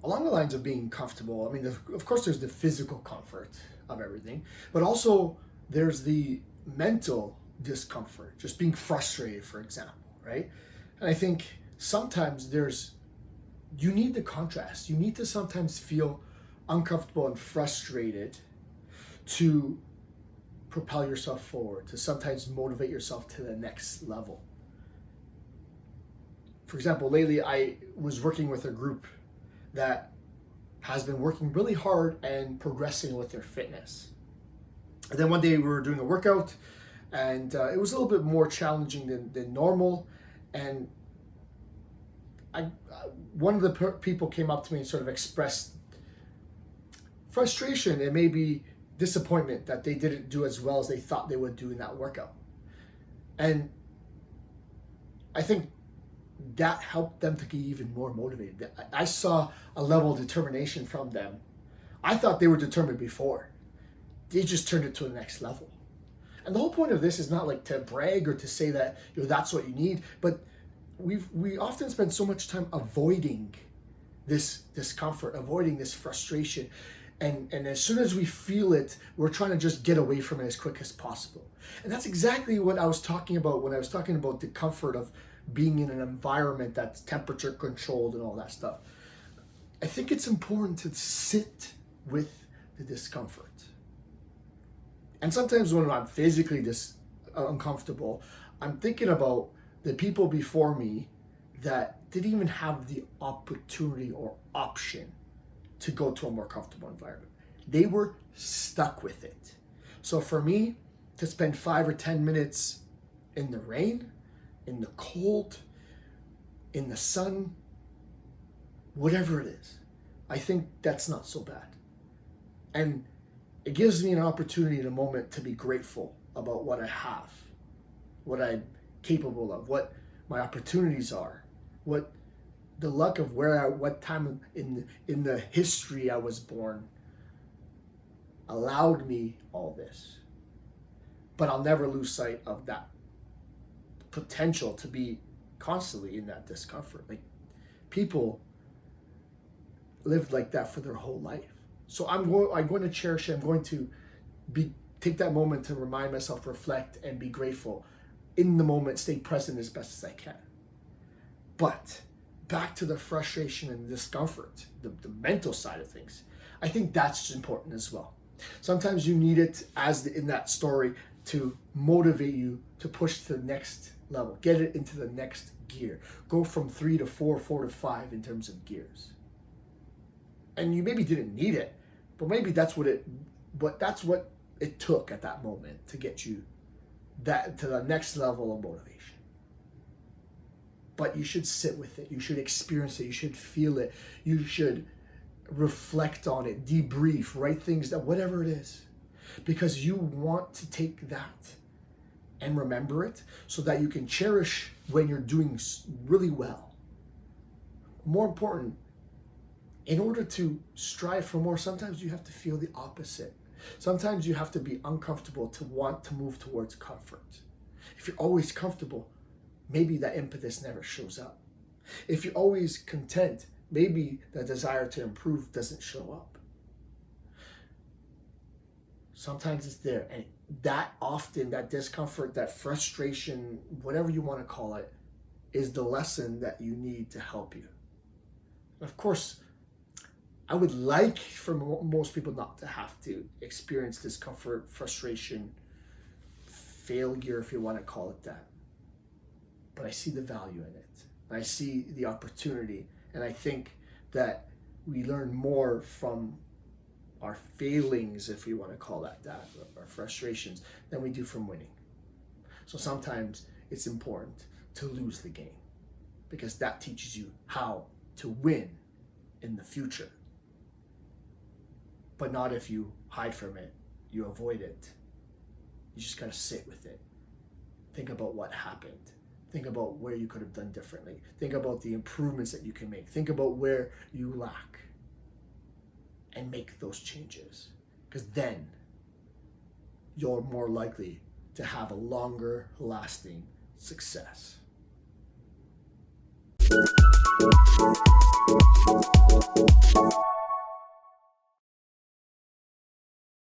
Along the lines of being comfortable, I mean, of course, there's the physical comfort of everything, but also there's the mental discomfort, just being frustrated, for example, right? And I think sometimes you need the contrast. You need to sometimes feel uncomfortable and frustrated to propel yourself forward, to sometimes motivate yourself to the next level. For example, lately I was working with a group that has been working really hard and progressing with their fitness. And then one day we were doing a workout, and it was a little bit more challenging than normal. And I, one of the people came up to me and sort of expressed frustration and maybe disappointment that they didn't do as well as they thought they would do in that workout. And I think that helped them to get even more motivated. I saw a level of determination from them. I thought they were determined before. They just turned it to the next level. And the whole point of this is not like to brag or to say that that's what you need, but we often spend so much time avoiding this discomfort, avoiding this frustration. And as soon as we feel it, we're trying to just get away from it as quick as possible. And that's exactly what I was talking about when I was talking about the comfort of being in an environment that's temperature controlled and all that stuff. I think it's important to sit with the discomfort. And sometimes when I'm physically uncomfortable, I'm thinking about the people before me that didn't even have the opportunity or option to go to a more comfortable environment. They were stuck with it. So for me to spend 5 or 10 minutes in the rain, in the cold, in the sun, whatever it is, I think that's not so bad. And it gives me an opportunity in a moment to be grateful about what I have, what I'm capable of, what my opportunities are, what the luck of what time in the history I was born allowed me all this. But I'll never lose sight of that potential to be constantly in that discomfort. Like, people lived like that for their whole life. So I'm going to cherish it. I'm going to take that moment to remind myself, reflect, and be grateful in the moment, stay present as best as I can. But back to the frustration and discomfort, the mental side of things, I think that's important as well. Sometimes you need it, in that story, to motivate you to push to the next level, get it into the next gear, go from 3 to 4, 4 to 5 in terms of gears. And you maybe didn't need it, but maybe that's what it took at that moment to get you to the next level of motivation. But you should sit with it. You should experience it. You should feel it. You should reflect on it, debrief, write things down, whatever it is. Because you want to take that and remember it so that you can cherish when you're doing really well. More important, in order to strive for more, sometimes you have to feel the opposite. Sometimes you have to be uncomfortable to want to move towards comfort. If you're always comfortable, maybe that impetus never shows up. If you're always content, maybe the desire to improve doesn't show up. Sometimes it's there, and that discomfort, that frustration, whatever you want to call it, is the lesson that you need to help you. And of course, I would like for most people not to have to experience discomfort, frustration, failure, if you want to call it that. But I see the value in it. I see the opportunity. And I think that we learn more from our failings, if we want to call that, our frustrations, than we do from winning. So sometimes it's important to lose the game, because that teaches you how to win in the future. But not if you hide from it, you avoid it. You just gotta sit with it. Think about what happened. Think about where you could have done differently. Think about the improvements that you can make. Think about where you lack. And make those changes. Because then you're more likely to have a longer lasting success.